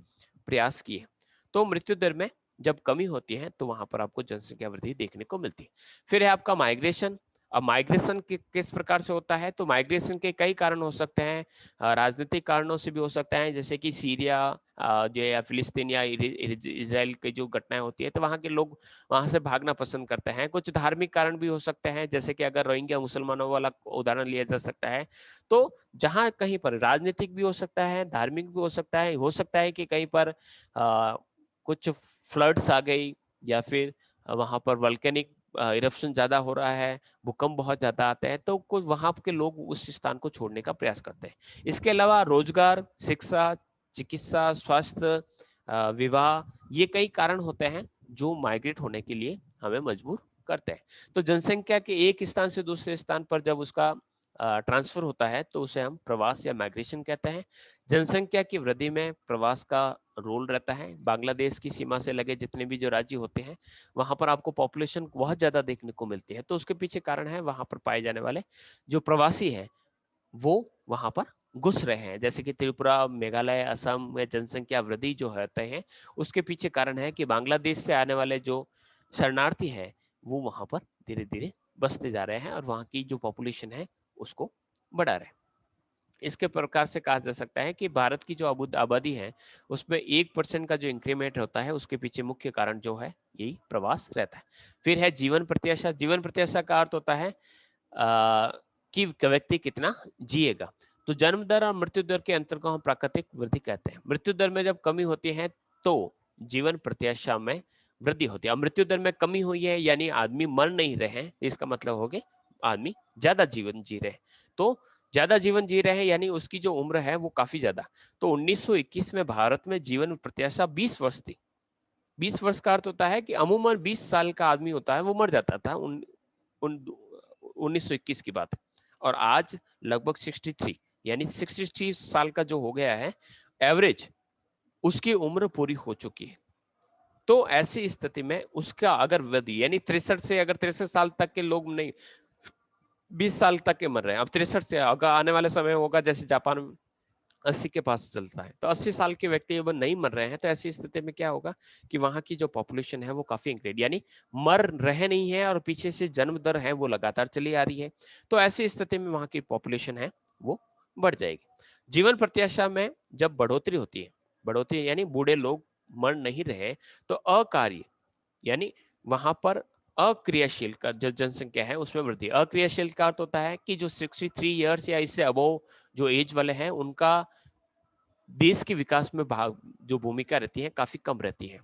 प्रयास किए। तो मृत्यु दर में जब कमी होती है तो वहां पर आपको जनसंख्या वृद्धि देखने को मिलती है। फिर है आपका माइग्रेशन। अब माइग्रेशन किस प्रकार से होता है? तो माइग्रेशन के कई कारण हो सकते हैं, राजनीतिक कारणों से भी हो सकता है, जैसे कि सीरिया जो या फिलिस्तीन या इजराइल की जो घटनाएं होती है तो वहां के लोग वहां से भागना पसंद करते हैं। कुछ धार्मिक कारण भी हो सकते हैं, जैसे कि अगर रोहिंग्या मुसलमानों वाला उदाहरण लिया जा सकता है। तो जहां कहीं पर राजनीतिक भी हो सकता है, धार्मिक भी हो सकता है कि कहीं पर कुछ फ्लड्स आ गई, या फिर वहां पर वल्केनिक इरप्शन ज्यादा हो रहा है, भूकंप बहुत ज्यादा आते हैं, तो कुछ वहां के लोग उस स्थान को छोड़ने का प्रयास करते हैं। इसके अलावा रोजगार, शिक्षा, चिकित्सा, स्वास्थ्य, विवाह, ये कई कारण होते हैं जो माइग्रेट होने के लिए हमें मजबूर करते हैं। तो जनसंख्या के एक स्थान से दूसरे स्थान पर जब उसका ट्रांसफर होता है तो उसे हम प्रवास या माइग्रेशन कहते हैं। जनसंख्या की वृद्धि में प्रवास का रोल रहता है। बांग्लादेश की सीमा से लगे जितने भी जो राज्य होते हैं वहां पर आपको पॉपुलेशन बहुत ज्यादा देखने को मिलती है, तो उसके पीछे कारण है वहां पर पाए जाने वाले जो प्रवासी हैं वो वहां पर घुस रहे हैं। जैसे कि त्रिपुरा, मेघालय, असम में जनसंख्या वृद्धि जो होते हैं उसके पीछे कारण है कि बांग्लादेश से आने वाले जो शरणार्थी हैं वो वहां पर धीरे धीरे बसते जा रहे हैं और वहां की जो पॉपुलेशन है उसको बढ़ा रहे हैं। इसके प्रकार से कहा जा सकता है कि भारत की जो आबादी है उसमें 1% का जो इंक्रीमेंट होता है उसके पीछे मुख्य कारण जो है यही प्रवास रहता है। फिर है जीवन प्रत्याशा। जीवन प्रत्याशा का अर्थ होता है कि व्यक्ति कितना जिएगा। तो जन्म दर और मृत्यु दर के अंतर को हम प्राकृतिक वृद्धि कहते हैं। मृत्यु दर में जब कमी होती है तो जीवन प्रत्याशा में वृद्धि होती है। अब मृत्यु दर में कमी हुई है यानी आदमी मर नहीं रहे हैं, इसका मतलब हो गया आदमी ज्यादा जीवन जी रहे हैं। तो ज्यादा जीवन जी रहे हैं यानी उसकी जो उम्र है वो काफी ज्यादा। तो 1921 में भारत में जीवन प्रत्याशा 20 वर्ष थी। 20 वर्ष का अर्थ होता है कि अमूमन 20 साल का आदमी होता है वो मर जाता था उन 1921 की बात। और आज लगभग 63 यानी 63 साल का जो हो गया है एवरेज, उसकी उम्र पूरी हो चुकी है। तो ऐसी स्थिति में उसका अगर वृद्धि यानी 63 से अगर 63 साल तक के लोग नहीं 20 साल तक के मर रहे हैं, अब 63 से अगर आने वाले समय होगा जैसे जापान में 80 के पास चलता है तो 80 साल के व्यक्ति अब नहीं मर रहे हैं, तो ऐसी स्थिति में क्या होगा कि वहां की जो पॉपुलेशन है वो काफी इंक्रीज यानी मर रहे नहीं है और पीछे से जन्म दर है वो लगातार चली आ रही है। तो ऐसी स्थिति में वहां की पॉपुलेशन है वो बढ़ जाएगी। जीवन प्रत्याशा में जब बढ़ोतरी होती है, बढ़ोतरी यानी बूढ़े लोग मर नहीं रहे, तो अकार्य यानी वहां पर अक्रियाशील का जो जनसंख्या है उसमें वृद्धि। अक्रियाशील का अर्थ होता है कि जो 63 ईयर्स या इससे अबव जो एज वाले हैं उनका देश के विकास में भाग जो भूमिका रहती है काफी कम रहती है।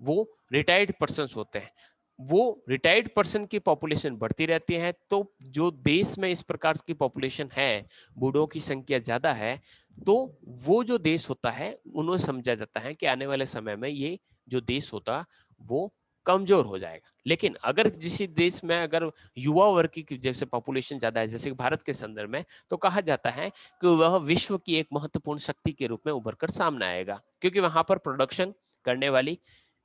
वो रिटायर्ड पर्सन होते हैं। वो रिटायर्ड पर्सन की पॉपुलेशन बढ़ती रहती है, तो जो देश में इस प्रकार की पॉपुलेशन है, बूढ़ों की संख्या ज्यादा है, तो वो जो देश होता है उन्हें समझा जाता है कि आने वाले समय में ये जो देश होता वो कमजोर हो जाएगा। लेकिन अगर किसी देश में अगर युवा वर्ग की जैसे पॉपुलेशन ज्यादा है, जैसे भारत के संदर्भ में, तो कहा जाता है कि वह विश्व की एक महत्वपूर्ण शक्ति के रूप में उभर कर सामने आएगा, क्योंकि वहां पर प्रोडक्शन करने वाली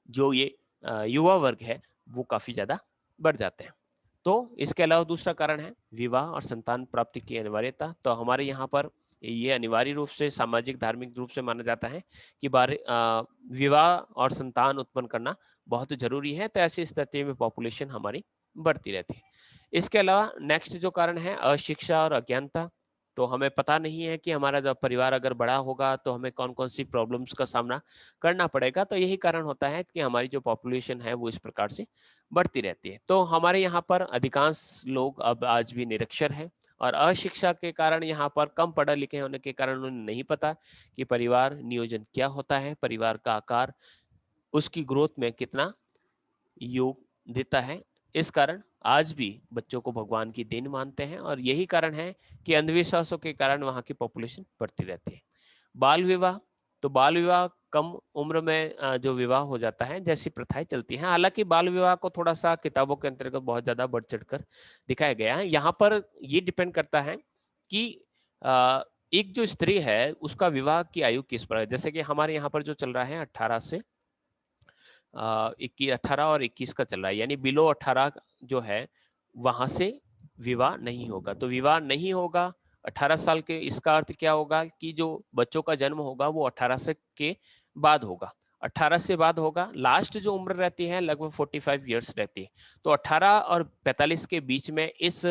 जो ये युवा वर्ग है वो काफी ज्यादा बढ़ जाते हैं। तो इसके अलावा दूसरा कारण है विवाह और संतान प्राप्ति की अनिवार्यता। तो हमारे यहाँ पर ये अनिवार्य रूप से सामाजिक धार्मिक रूप से माना जाता है कि विवाह और संतान उत्पन्न करना बहुत जरूरी है। तो ऐसी स्थिति में पॉपुलेशन हमारी बढ़ती रहती है। इसके अलावा नेक्स्ट जो कारण है अशिक्षा और अज्ञानता। तो हमें पता नहीं है कि हमारा जब परिवार अगर बड़ा होगा तो हमें कौन कौन सी प्रॉब्लम्स का सामना करना पड़ेगा। तो यही कारण होता है कि हमारी जो पॉपुलेशन है वो इस प्रकार से बढ़ती रहती है। तो हमारे यहाँ पर अधिकांश लोग अब आज भी निरक्षर हैं और अशिक्षा के कारण यहाँ पर कम पढ़े लिखे होने के कारण उन्हें नहीं पता कि परिवार नियोजन क्या होता है, परिवार का आकार उसकी ग्रोथ में कितना योग देता है। इस कारण आज भी बच्चों को भगवान की देन मानते हैं और यही कारण है कि अंधविश्वासों के कारण वहाँ की पॉपुलेशन बढ़ती रहती है। बाल विवाह, तो बाल विवाह कम उम्र में जो विवाह हो जाता है जैसी प्रथाएं चलती हैं। हालांकि बाल विवाह को थोड़ा सा किताबों के अंतर्गत बहुत ज्यादा बढ़ चढ़कर दिखाया गया है। यहाँ पर ये डिपेंड करता है कि एक जो स्त्री है उसका विवाह की आयु किस पर है। जैसे कि हमारे यहाँ पर जो चल रहा है 18 से 18 और 21 का चल रहा है, यानी बिलो 18 जो है वहां से विवाह नहीं होगा। तो विवाह नहीं होगा 18 साल के, इसका अर्थ क्या होगा कि जो बच्चों का जन्म होगा वो 18 से के बाद होगा। 18 से बाद होगा। लास्ट जो उम्र रहती है लगभग 45 ईयर्स रहती है। तो 18 और 45 के बीच में इस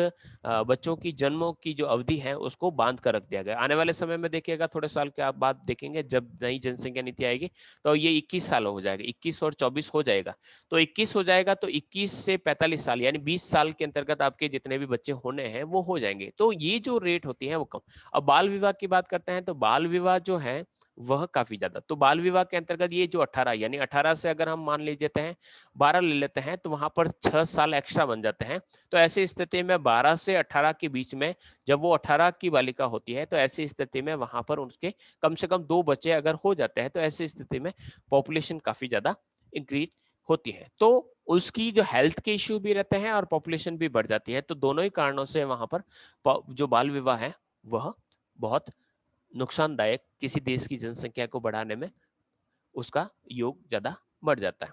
बच्चों की जन्मों की जो अवधि है उसको बांध कर रख दिया गया। आने वाले समय में देखिएगा, थोड़े साल के आप बाद देखेंगे जब नई जनसंख्या नीति आएगी तो ये 21 साल हो जाएगा, 21 और 24 हो जाएगा। तो 21 हो जाएगा तो 21 से 45 साल यानी 20 साल के अंतर्गत आपके जितने भी बच्चे होने हैं वो हो जाएंगे। तो ये जो रेट होती है वो कम। अब बाल विवाह की बात करते हैं तो बाल विवाह जो है वह काफी ज्यादा। तो बाल विवाह के अंतर्गत ये जो 18 यानी 18 से अगर हम मान लीजिए हैं 12 ले लेते हैं तो वहां पर 6 साल एक्स्ट्रा बन जाते हैं। तो ऐसी स्थिति में 12 से 18 के बीच में जब वो 18 की बालिका होती है तो ऐसी स्थिति में वहां पर उनके कम से कम 2 बच्चे अगर हो जाते हैं तो ऐसी स्थिति में पॉपुलेशन काफी ज्यादा इंक्रीज होती है। तो उसकी जो हेल्थ के इश्यू भी रहते हैं और पॉपुलेशन भी बढ़ जाती है। तो दोनों ही कारणों से वहां पर जो बाल विवाह है वह बहुत नुकसानदायक, किसी देश की जनसंख्या को बढ़ाने में उसका योग ज्यादा बढ़ जाता है।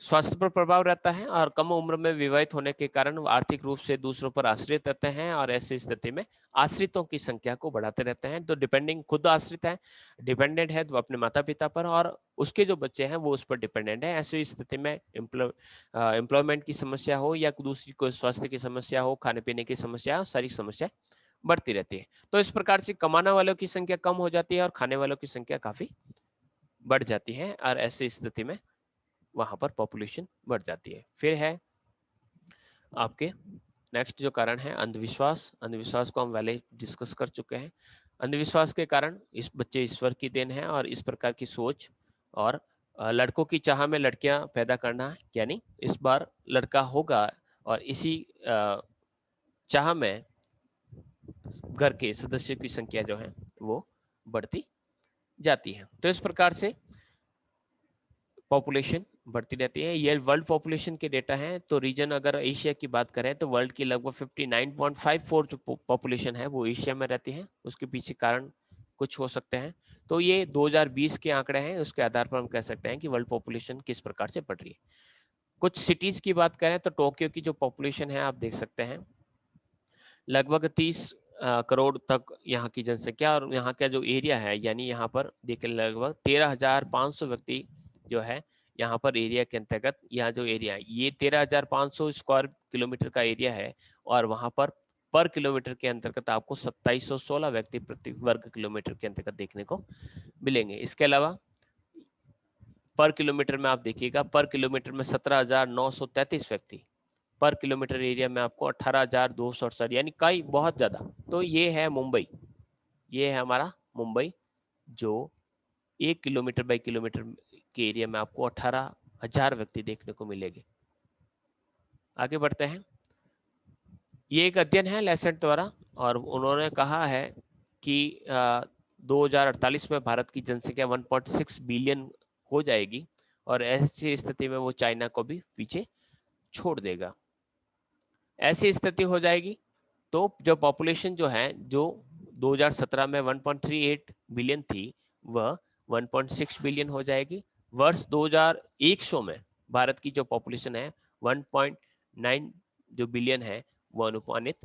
स्वास्थ्य पर प्रभाव रहता है और कम उम्र में विवाहित होने के कारण वो आर्थिक रूप से दूसरों पर आश्रित रहते हैं और ऐसी स्थिति में आश्रितों की संख्या को बढ़ाते रहते हैं। तो डिपेंडिंग खुद आश्रित है, डिपेंडेंट है तो अपने माता पिता पर, और उसके जो बच्चे हैं वो उस पर डिपेंडेंट है। ऐसी स्थिति में एम्प्लॉयमेंट की समस्या हो या दूसरी कोई स्वास्थ्य की समस्या हो, खाने पीने की समस्या हो, सारी समस्या बढ़ती रहती है। तो इस प्रकार से कमाने वालों की संख्या कम हो जाती है और खाने वालों की संख्या काफी बढ़ जाती है और ऐसी स्थिति में वहां पर पॉपुलेशन बढ़ जाती है। फिर है आपके नेक्स्ट जो कारण है अंधविश्वास। अंधविश्वास को हम पहले डिस्कस कर चुके हैं। अंधविश्वास के कारण इस बच्चे ईश्वर की देन है और इस प्रकार की सोच और लड़कों की चाह में लड़कियां पैदा करना, यानी इस बार लड़का होगा और इसी चाह में घर के सदस्यों की संख्या जो है वो बढ़ती जाती है। तो इस प्रकार से पॉपुलेशन बढ़ती रहती है। ये वर्ल्ड पॉपुलेशन के डेटा हैं। तो रीजन अगर एशिया की बात करें तो वर्ल्ड की लगभग 59.54 जो पॉपुलेशन है वो एशिया में रहती है। उसके पीछे कारण कुछ हो सकते हैं। तो ये 2020 के आंकड़े हैं, उसके आधार पर हम कह सकते हैं कि वर्ल्ड पॉपुलेशन किस प्रकार से बढ़ रही है। कुछ सिटीज की बात करें तो टोक्यो की जो पॉपुलेशन है आप देख सकते हैं लगभग 30 करोड़ तक यहाँ की जनसंख्या, और यहाँ का जो एरिया है यानी यहाँ पर देखिए लगभग 13,500 व्यक्ति जो है यहाँ पर एरिया के अंतर्गत, यहाँ जो एरिया है ये 13,500 स्क्वायर किलोमीटर का एरिया है और वहां पर किलोमीटर के अंतर्गत आपको 2716 व्यक्ति प्रति वर्ग किलोमीटर के अंतर्गत देखने को मिलेंगे। इसके अलावा पर किलोमीटर में आप देखिएगा पर किलोमीटर में 17,933 व्यक्ति, पर किलोमीटर एरिया में आपको 18,268 यानी कई बहुत ज्यादा। तो ये है मुंबई, ये है हमारा मुंबई जो 1 किलोमीटर बाई किलोमीटर के एरिया में आपको 18,000 व्यक्ति देखने को मिलेंगे। आगे बढ़ते हैं। ये एक अध्ययन है लैसेट द्वारा और उन्होंने कहा है कि 2048 में भारत की जनसंख्या 1.6 बिलियन हो जाएगी और ऐसी स्थिति में वो चाइना को भी पीछे छोड़ देगा। ऐसी स्थिति हो जाएगी तो जो पॉपुलेशन जो है जो 2017 में 1.38 बिलियन थी वह 1.6 बिलियन हो जाएगी। वर्ष 2100 में भारत की जो पॉपुलेशन है 1.9 जो बिलियन है वो अनुमानित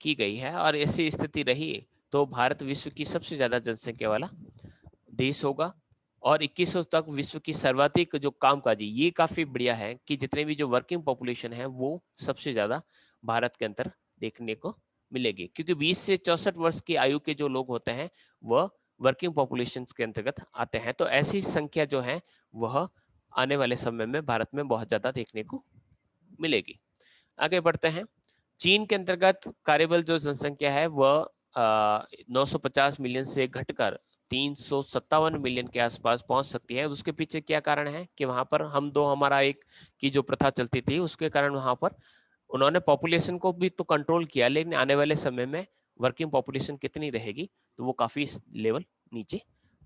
की गई है और ऐसी स्थिति रही तो भारत विश्व की सबसे ज्यादा जनसंख्या वाला देश होगा और 2100 तक विश्व की सर्वाधिक जो कामकाजी, ये काफी बढ़िया है कि जितने भी जो वर्किंग पॉपुलेशन है वो सबसे ज्यादा भारत के अंदर देखने को मिलेगी, क्योंकि 20 से 64 वर्ष की आयु के जो लोग होते हैं वह वर्किंग पॉपुलेशन के अंतर्गत आते हैं। तो ऐसी संख्या जो है वह आने वाले समय में भारत में बहुत ज्यादा देखने को मिलेगी। आगे बढ़ते हैं। चीन के अंतर्गत कार्यबल जो जनसंख्या है वह 950 मिलियन से घटकर 357 मिलियन के आसपास पहुंच सकती है। उसके पीछे क्या कारण है कि वहां पर हम दो हमारा एक की जो प्रथा चलती थी उसके कारण वहां पर उन्होंने पॉपुलेशन को भी तो कंट्रोल किया, लेकिन आने वाले समय में वर्किंग पॉपुलेशन कितनी रहेगी तो वो काफी लेवल नीचे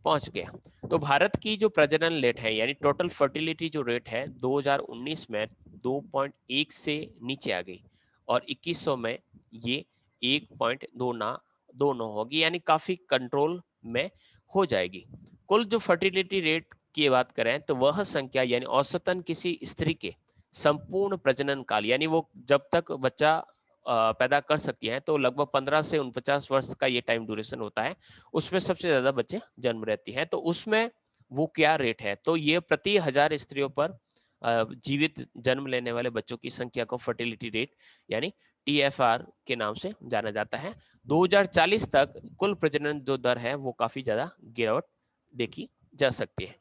पहुंच गया। तो भारत की जो प्रजनन रेट है यानी टोटल फर्टिलिटी जो रेट है 2019 में 2.1 से नीचे आ गई और 2100 में ये 1.29 होगी, यानी काफी कंट्रोल में हो जाएगी। कुल जो फर्टिलिटी रेट की बात करें तो वह संख्या यानी औसतन किसी स्त्री के संपूर्ण प्रजनन काल यानी वो जब तक बच्चा पैदा कर सकती है तो लगभग 15 से 49 वर्ष का ये टाइम ड्यूरेशन होता है, उसमें सबसे ज्यादा बच्चे जन्म रहती हैं। तो उसमें वो क्या रेट है, तो ये प्रति 1000 स्त्रियों पर जीवित जन्म लेने वाले बच्चों की संख्या को फर्टिलिटी रेट यानी TFR के नाम से जाना जाता है। 2040 तक कुल प्रजनन जो दर है वो काफी ज्यादा गिरावट देखी जा सकती है।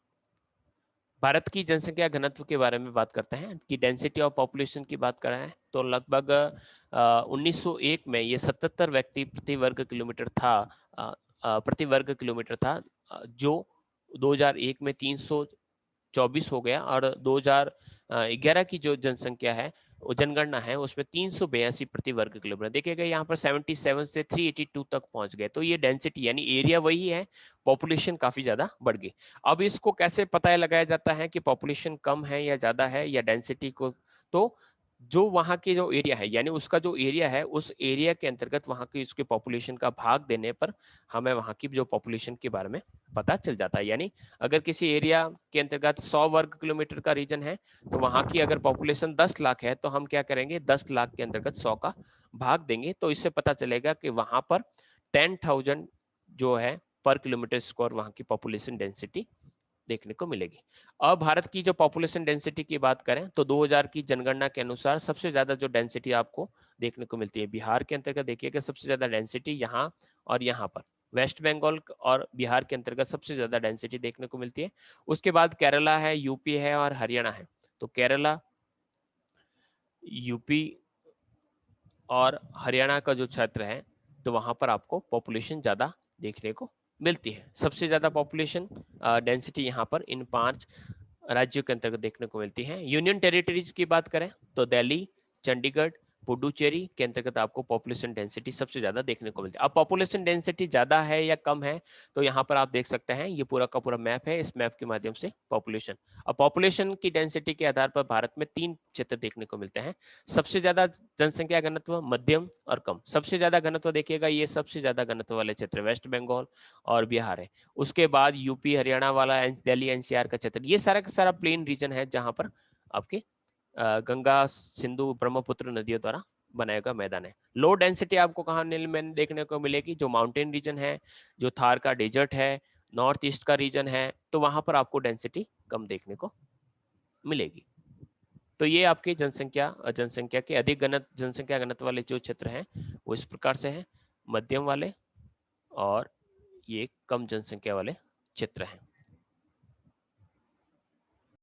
भारत की जनसंख्या घनत्व के बारे में बात करते हैं कि डेंसिटी ऑफ पॉपुलेशन की बात करें तो लगभग 1901 में ये 77 व्यक्ति प्रति वर्ग किलोमीटर था, जो 2001 में 324 हो गया और 2011 की जो जनसंख्या है जनगणना है उसमें 382 प्रति वर्ग किलोमीटर देखिएगा, यहाँ पर 77 से 382 तक पहुंच गए। तो ये डेंसिटी यानी एरिया वही है, पॉपुलेशन काफी ज्यादा बढ़ गई। अब इसको कैसे पता लगाया जाता है कि पॉपुलेशन कम है या ज्यादा है या डेंसिटी को, तो जो वहां के जो एरिया है यानी उसका जो एरिया है उस एरिया के अंतर्गत वहां की उसके पॉपुलेशन का भाग देने पर हमें वहां की जो पॉपुलेशन के बारे में पता चल जाता है। यानी अगर किसी एरिया के अंतर्गत 100 वर्ग किलोमीटर का रीजन है तो वहां की अगर पॉपुलेशन 10 लाख है तो हम क्या करेंगे 10 लाख के अंतर्गत 100 का भाग देंगे, तो इससे पता चलेगा कि वहां पर 10,000 जो है पर किलोमीटर स्क्वायर वहां की पॉपुलेशन डेंसिटी देखने को मिलेगी। अब भारत की जो पॉपुलेशन डेंसिटी की बात करें तो 2000 की जनगणना के अनुसार सबसे ज्यादा जो डेंसिटी आपको देखने को मिलती है बिहार के अंतर्गत देखिएगा, सबसे ज्यादा डेंसिटी यहाँ और यहाँ पर वेस्ट बंगाल और बिहार के अंतर्गत सबसे ज्यादा डेंसिटी देखने को मिलती है। उसके बाद केरला है, यूपी है और हरियाणा है। तो केरला, यूपी और हरियाणा का जो क्षेत्र है तो वहां पर आपको पॉपुलेशन ज्यादा देखने को मिलती है। सबसे ज्यादा पॉपुलेशन डेंसिटी यहाँ पर इन 5 राज्यों के अंतर्गत देखने को मिलती है। यूनियन टेरिटरीज की बात करें तो दिल्ली, चंडीगढ़, पुडुचेरी के अंतर्गत आपको पॉपुलेशन डेंसिटी सबसे ज्यादा देखने को मिलती है। अब पॉपुलेशन डेंसिटी ज्यादा है या कम है तो यहाँ पर आप देख सकते हैं ये पूरा का पूरा मैप है, इस मैप के माध्यम से पॉपुलेशन। अब पॉपुलेशन की डेंसिटी के आधार पर भारत में 3 क्षेत्र देखने को मिलते हैं। सबसे ज्यादा जनसंख्या घनत्व, मध्यम और कम। सबसे ज्यादा घनत्व देखिएगा ये सबसे ज्यादा घनत्व वाले क्षेत्र वेस्ट बंगाल और बिहार है। उसके बाद यूपी हरियाणा वाला दिल्ली एनसीआर का क्षेत्र, ये सारा का सारा प्लेन रीजन है जहां पर आपके गंगा सिंधु ब्रह्मपुत्र नदियों द्वारा बनाया गया मैदान है। लो डेंसिटी आपको कहाँ में देखने को मिलेगी, जो माउंटेन रीजन है, जो थार का डेजर्ट है, नॉर्थ ईस्ट का रीजन है, तो वहां पर आपको डेंसिटी कम देखने को मिलेगी। तो ये आपकी जनसंख्या के अधिक जनसंख्या घनत्व वाले जो क्षेत्र हैं वो इस प्रकार से हैं, मध्यम वाले और ये कम जनसंख्या वाले क्षेत्र हैं।